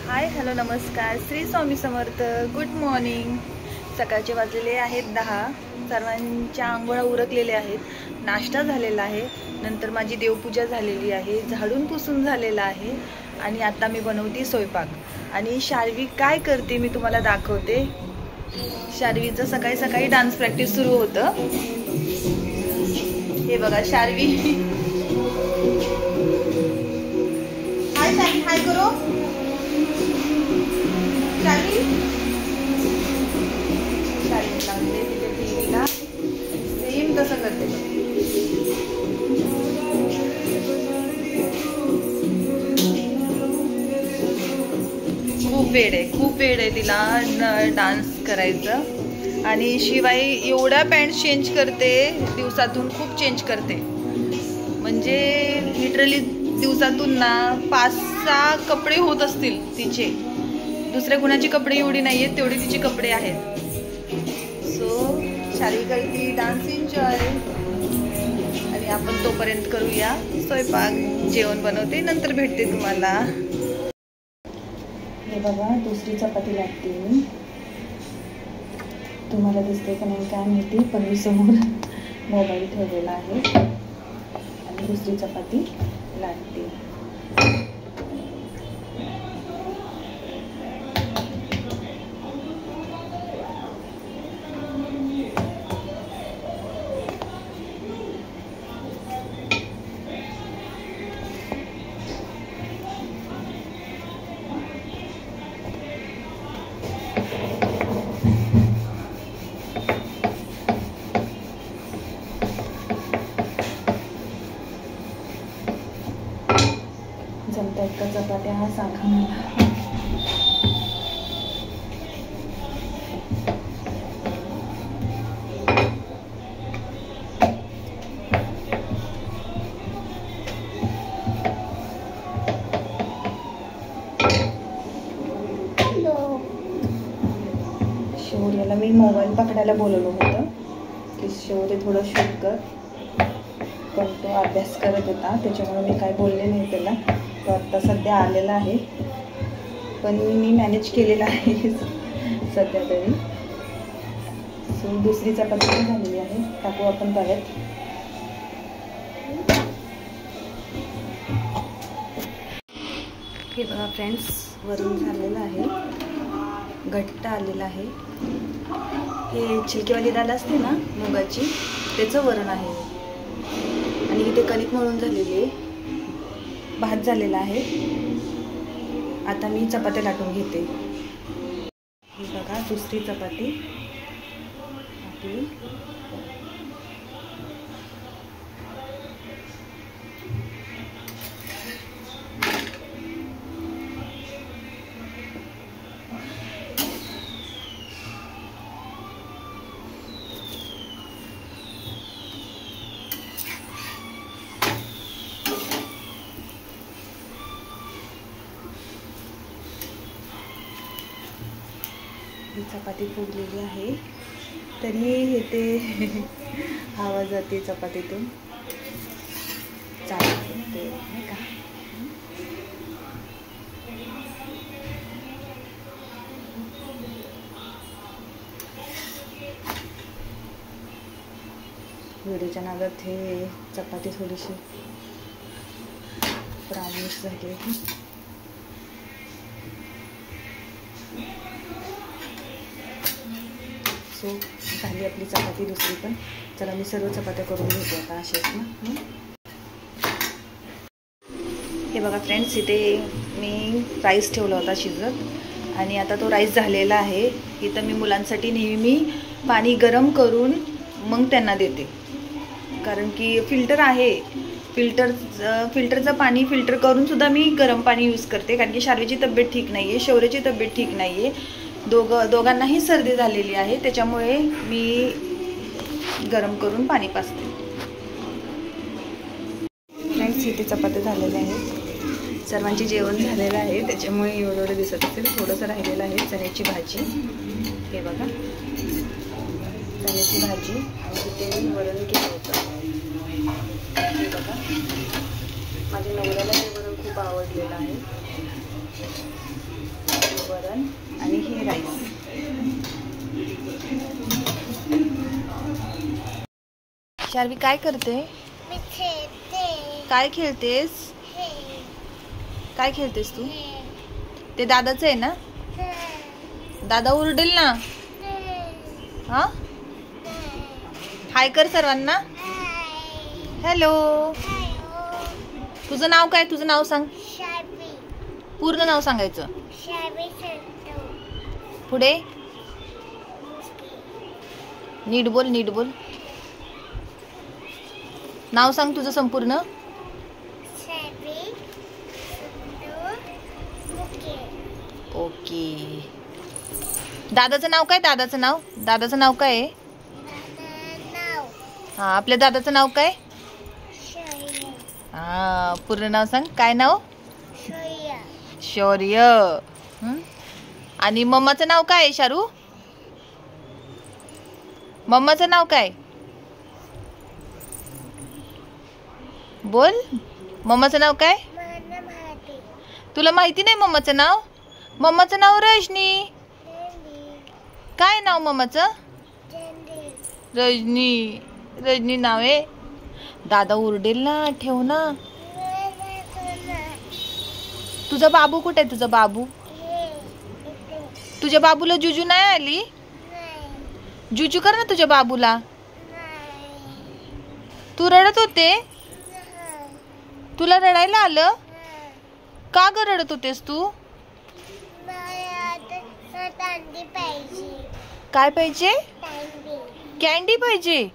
हाय hello नमस्कार, Shri Swami Samarth. Good morning. सकाळचे वाजलेले आहेत 10. सर्वांच्या आंघोळा उरकलेल्या आहेत, नाश्ता झालेला आहे, नंतर माझी देवपूजा झालेली आहे, झाडून पुसून झालेला आहे आणि आता मी बनवते स्वयंपाक. आणि शार्वी काय करते मी तुम्हाला दाखवते. शार्वीचं सकाळी सकाळी डान्स प्रॅक्टिस सुरू होतं. हे बघा शार्वी. हाय शार्वी, हाय करो. शार्वी लागले तिथे टीव्हीला, सेम तसं करते. खूप वेळ आहे तिला डान्स करायचं. आणि शिवाय एवढ्या पॅन्ट चेंज करते दिवसातून, खूप चेंज करते. म्हणजे लिटरली दिवसातून ना 5-6 कपडे होत असतील तिचे. दुसऱ्या कुणाची कपडे एवढी नाही आहेत तेवढी तिचे कपडे आहेत. सो शार्वी करती डान्स एन्जॉय. आणि आपण तोपर्यंत करूया स्वयंपाक. जेवण बनवते, नंतर भेटते तुम्हाला. हे बघा, दुसरी चपाती लागते मी. तुम्हाला दिसते का नाही काय माहिती, पण मी समोर मोबाईल ठेवलेला आहे आणि दुसरी चपाती लागते. जमतात का चपात्या हा सांगा मला. शौर्याला मी मोबाईल पकडायला बोलवलं होतं की शौर्य थोडं शूट कर, पण तो अभ्यास करत होता, त्याच्यामुळे मी काय बोलले नाही त्याला. तो आत्ता सध्या आलेला आहे, पण मी मॅनेज केलेला आहे सध्या तरी. सो दुसरी चपाती झालेली आहे, टाकू आपण तव्यात. हे बघा फ्रेंड्स, वरून झालेलं आहे, घट्ट आलेलं आहे. हे छिलकेवाली डाळ असते ना मुगाची, त्याचं वरण आहे. आणि इथे कणिक मळून झालेली आहे, भात झालेला आहे. आता मी चपात्या लाटून घेते. हे बघा, दुसरी चपाती आपली. ही चपाती फुगलेली आहे, तरी हे ते हवा जाते चपातीतून. चालते नाही का. व्हिडिओच्या नादात हे चपाती थोडीशी ब्राउनिश झाली आहे. सो झाली आपली चपाती दुसरी पण. चला मी सर्व चपात्या करून घेते आता असेच ना. हे बघा फ्रेंड्स, इथे मी राईस ठेवला होता शिजत, आणि आता तो राईस झालेला आहे. इथं मी मुलांसाठी नेहमी पाणी गरम करून मग त्यांना देते, कारण की फिल्टर आहे. फिल्टरचं पाणी फिल्टर करून सुद्धा मी गरम पाणी यूज करते, कारण की शार्वीची तब्येत ठीक नाही आहे, शौर्याची तब्येत ठीक नाही आहे. दोघांनाही सर्दी झालेली आहे, त्याच्यामुळे मी गरम करून पाणी पाजते. फ्रेंड्स, इथे चपात्या झालेल्या आहेत, सर्वांचे जेवण झालेलं आहे, त्याच्यामुळे एवढं दिसत असेल. थोडंसं राहिलेलं आहे चण्याची भाजी. हे बघा, चण्याची भाजी आणि तिथे वरण केलं होतं. हे बघा, माझ्या नवऱ्याला हे वरण खूप आवडलेलं आहे. वरण आणि हे राईस. शार्वी काय करते? काय खेळतेस? काय खेळतेस तू? ते दादाचं आहे ना? दादा ओरडेल ना. हा, हाय कर सर्वांना. हॅलो. तुझं नाव काय? तुझं नाव सांग. पूर्ण नाव सांगायचं. पुढे नीट बोल, नीट बोल. नाव सांग तुझं संपूर्ण. ओके. दादाचं नाव काय? दादाचं नाव. दादाचं नाव काय आहे? हा, आपल्या दादाचं नाव काय? हा, पूर्ण नाव सांग. काय नाव? शौर्य. आणि मम्माचं नाव काय आहे शारू? मम्माचं नाव काय? बोल. मम्माचं नाव काय? तुला माहिती नाही मम्माचं नाव? मम्माचं नाव रजनी. काय नाव मम्माचं? रजनी. रजनी नाव आहे. दादा ओरडेल ना, ठेव ना. तुझा बाबू कुठे आहे? तुझा बाबू. तुझ्या बाबूला जुजू नाही आली? जुजू कर ना तुझ्या बाबूला. तू रडत होते? तुला रडायला आलं? का ग रडत होतेस तू? काय पाहिजे? कॅन्डी पाहिजे.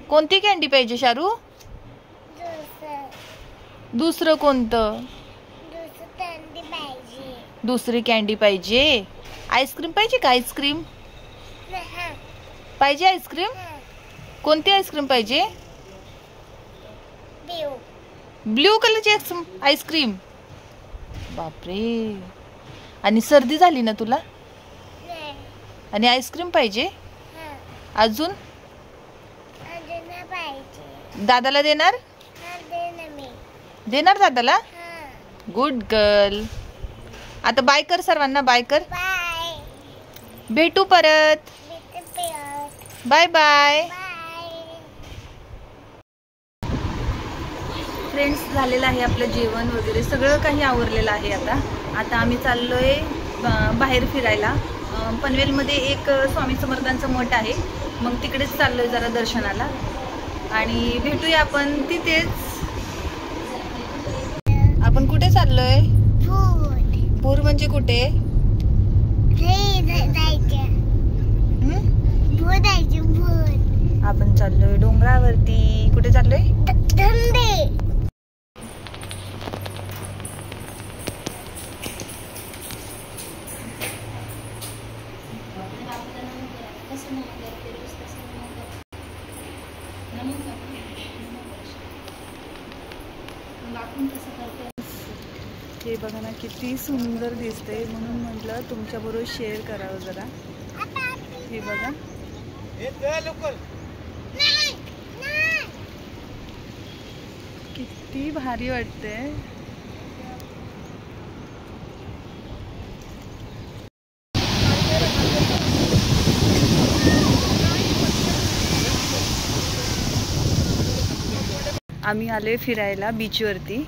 कोणती कॅन्डी पाहिजे शारू? दुसरं कोणतं? दुसरी कॅन्डी पाहिजे. आईस्क्रीम पाहिजे का? आईस्क्रीम पाहिजे. आईस्क्रीम कोणती आईस्क्रीम पाहिजे? ब्ल्यू कलरची आईस्क्रीम. बापरे. आणि सर्दी झाली ना तुला? आणि आईस्क्रीम पाहिजे. अजून? दादाला देणार? देणार दादाला. Good girl. आता बाय कर सर्वांना. बाय कर. भेटू परत. Bye bye. फ्रेंड्स, झालेलं आहे आपलं जेवण वगैरे सगळं काही आवरलेलं आहे. आता आम्ही चाललोय बाहेर फिरायला. पनवेलमध्ये एक स्वामी समर्थांचं मठ आहे. मग तिकडेच चाललोय जरा दर्शनाला. आणि भेटूया आपण तिथेच. आपण कुठे चाललोय? पूर म्हणजे कुठे? आपण चाललोय डोंगरावरती. कुठे चाललोय? हे बघा ना, किती सुंदर दिसते. म्हणून म्हटलं तुमच्याबरोबर शेअर करावं जरा. हे बघा, किती भारी वाटते. आम्ही आले फिरायला बीचवरती.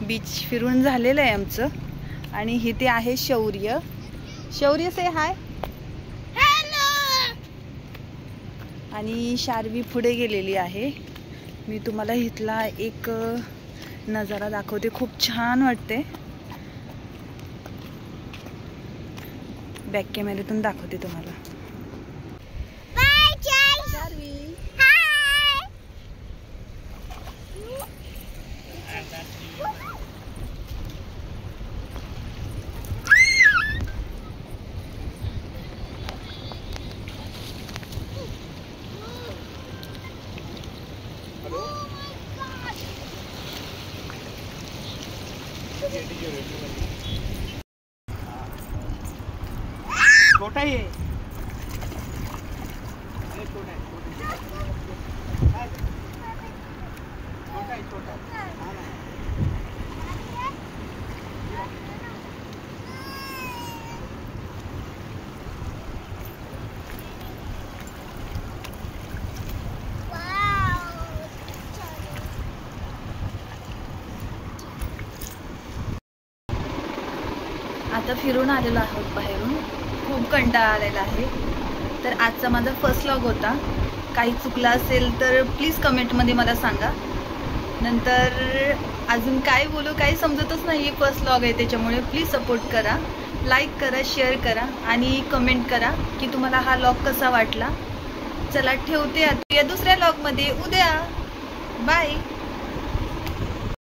बीच फिरून झालेलं आहे आमचं. आणि इथे आहे शौर्य. शौर्य से हाय. आणि शार्वी पुढे गेलेली आहे. मी तुम्हाला इथला एक नजारा दाखवते. खूप छान वाटते. बॅक कॅमेऱ्यातून दाखवते तुम्हाला. छोटा ही है, छोटा आता फिरून आलेलो आहोत बाहेरून, खूप कंटाळा आलेला आहे. तर आजचा माझा फर्स्ट व्लॉग होता. काही चुकला असेल तर प्लीज कमेंटमध्ये मला सांगा. नंतर अजून काय बोलू काही समजतच नाही, फर्स्ट व्लॉग आहे त्याच्यामुळे प्लीज सपोर्ट करा, लाईक करा, शेअर करा आणि कमेंट करा की तुम्हाला हा व्लॉग कसा वाटला. चला ठेवते आता, या दुसऱ्या व्लॉगमध्ये उद्या. बाय.